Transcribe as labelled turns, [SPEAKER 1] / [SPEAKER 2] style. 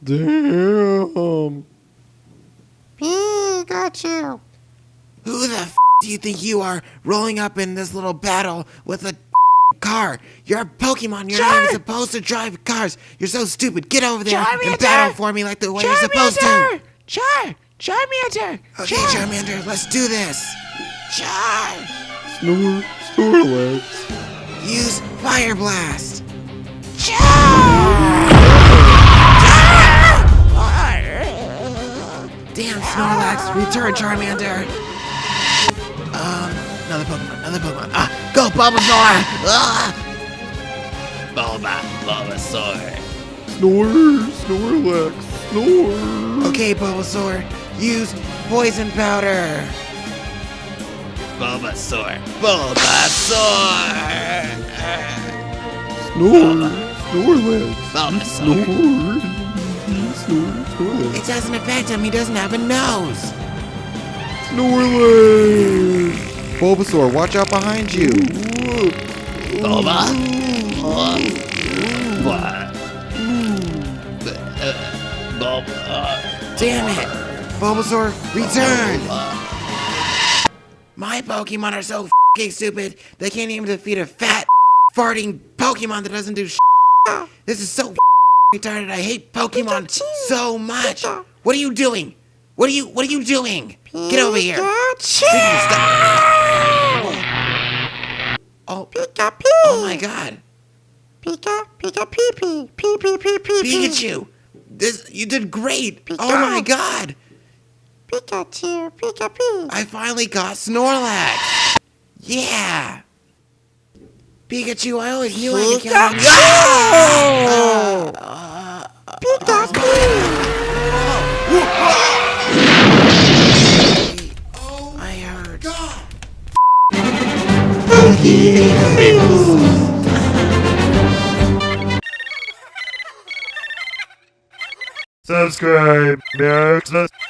[SPEAKER 1] Damn.
[SPEAKER 2] Pikachu.
[SPEAKER 3] Who the do you think you are rolling up in this little battle with a car? You're a Pokemon. You're not even supposed to drive cars. You're so stupid. Get over there and battle for me like the way you're supposed to.
[SPEAKER 2] Charmander.
[SPEAKER 3] Okay, Charmander, let's do this.
[SPEAKER 1] Snorlax.
[SPEAKER 3] Use Fire Blast. Damn, Snorlax, return, Charmander. Another Pokemon. Go, Bulbasaur!
[SPEAKER 4] Bulbasaur.
[SPEAKER 1] Snorlax.
[SPEAKER 3] Okay, Bulbasaur, use Poison Powder.
[SPEAKER 4] Bulbasaur.
[SPEAKER 1] Snorlax.
[SPEAKER 4] Bulbasaur.
[SPEAKER 3] It doesn't affect him, he doesn't have a nose.
[SPEAKER 1] Snorlax. Bulbasaur, watch out behind you.
[SPEAKER 4] Bulba.
[SPEAKER 3] Damn it! Bulbasaur, return! My Pokemon are so f***ing stupid, they can't even defeat a fat, farting Pokemon that doesn't do shit. This is so retarded, I hate Pokemon so much! What are you doing? What are you doing? Get over here! Oh, oh my god! Pikachu! You did great! Oh my god!
[SPEAKER 2] Pikachu.
[SPEAKER 3] I finally got Snorlax! Yeah! Pikachu, I always knew I could count on you! I heard.
[SPEAKER 1] Subscribe.